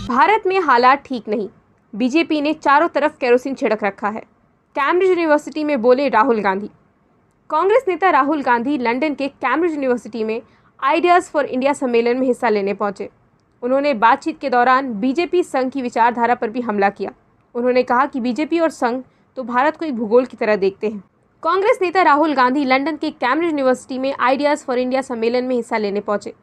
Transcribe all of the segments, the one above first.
भारत में हालात ठीक नहीं, बीजेपी ने चारों तरफ केरोसिन छिड़क रखा है। कैम्ब्रिज यूनिवर्सिटी में बोले राहुल गांधी। कांग्रेस नेता राहुल गांधी लंदन के कैम्ब्रिज यूनिवर्सिटी में आइडियाज़ फॉर इंडिया सम्मेलन में हिस्सा लेने पहुंचे। उन्होंने बातचीत के दौरान बीजेपी संघ की विचारधारा पर भी हमला किया। उन्होंने कहा कि बीजेपी और संघ तो भारत को एक भूगोल की तरह देखते हैं। कांग्रेस नेता राहुल गांधी लंदन के कैम्ब्रिज यूनिवर्सिटी में आइडियाज़ फॉर इंडिया सम्मेलन में हिस्सा लेने पहुंचे।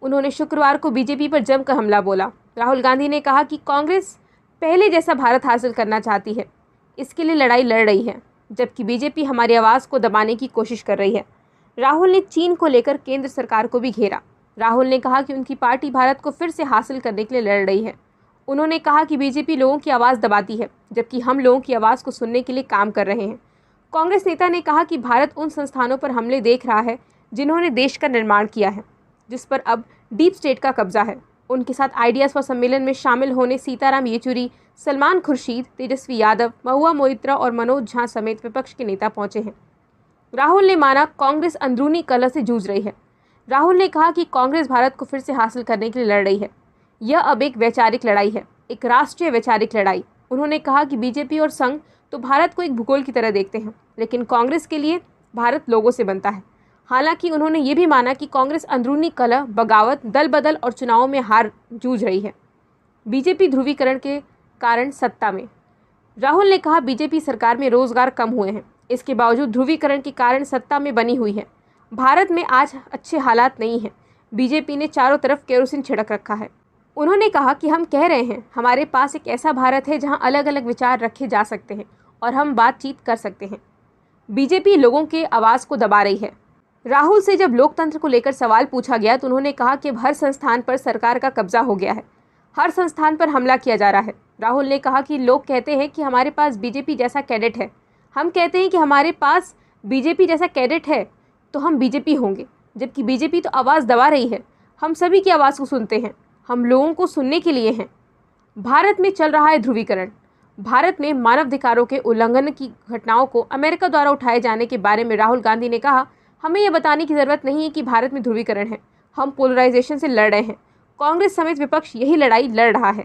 उन्होंने शुक्रवार को बीजेपी पर जमकर हमला बोला। राहुल गांधी ने कहा कि कांग्रेस पहले जैसा भारत हासिल करना चाहती है, इसके लिए लड़ाई लड़ रही है, जबकि बीजेपी हमारी आवाज़ को दबाने की कोशिश कर रही है। राहुल ने चीन को लेकर केंद्र सरकार को भी घेरा। राहुल ने कहा कि उनकी पार्टी भारत को फिर से हासिल करने के लिए लड़ रही है। उन्होंने कहा कि बीजेपी लोगों की आवाज़ दबाती है, जबकि हम लोगों की आवाज़ को सुनने के लिए काम कर रहे हैं। कांग्रेस नेता ने कहा कि भारत उन संस्थानों पर हमले देख रहा है जिन्होंने देश का निर्माण किया है, जिस पर अब डीप स्टेट का कब्जा है। उनके साथ आइडियाज़ फॉर सम्मेलन में शामिल होने सीताराम येचुरी, सलमान खुर्शीद, तेजस्वी यादव, महुआ मोइत्रा और मनोज झा समेत विपक्ष के नेता पहुंचे हैं। राहुल ने माना कांग्रेस अंदरूनी कलह से जूझ रही है। राहुल ने कहा कि कांग्रेस भारत को फिर से हासिल करने के लिए लड़ रही है। यह अब एक वैचारिक लड़ाई है, एक राष्ट्रीय वैचारिक लड़ाई। उन्होंने कहा कि बीजेपी और संघ तो भारत को एक भूगोल की तरह देखते हैं, लेकिन कांग्रेस के लिए भारत लोगों से बनता है। हालांकि उन्होंने ये भी माना कि कांग्रेस अंदरूनी कलह, बगावत, दल बदल और चुनावों में हार जूझ रही है। बीजेपी ध्रुवीकरण के कारण सत्ता में। राहुल ने कहा बीजेपी सरकार में रोजगार कम हुए हैं, इसके बावजूद ध्रुवीकरण के कारण सत्ता में बनी हुई है। भारत में आज अच्छे हालात नहीं हैं। बीजेपी ने चारों तरफ केरोसिन छिड़क रखा है। उन्होंने कहा कि हम कह रहे हैं हमारे पास एक ऐसा भारत है जहां अलग अलग विचार रखे जा सकते हैं और हम बातचीत कर सकते हैं। बीजेपी लोगों के आवाज़ को दबा रही है। राहुल से जब लोकतंत्र को लेकर सवाल पूछा गया तो उन्होंने कहा कि अब हर संस्थान पर सरकार का कब्जा हो गया है, हर संस्थान पर हमला किया जा रहा है। राहुल ने कहा कि लोग कहते हैं कि हमारे पास बीजेपी जैसा कैडेट है, हम कहते हैं कि हमारे पास बीजेपी जैसा कैडेट है तो हम बीजेपी होंगे, जबकि बीजेपी तो आवाज़ दबा रही है। हम सभी की आवाज़ को सुनते हैं, हम लोगों को सुनने के लिए हैं। भारत में चल रहा है ध्रुवीकरण। भारत में मानवाधिकारों के उल्लंघन की घटनाओं को अमेरिका द्वारा उठाए जाने के बारे में राहुल गांधी ने कहा, हमें यह बताने की ज़रूरत नहीं है कि भारत में ध्रुवीकरण है, हम पोलराइजेशन से लड़ रहे हैं। कांग्रेस समेत विपक्ष यही लड़ाई लड़ रहा है।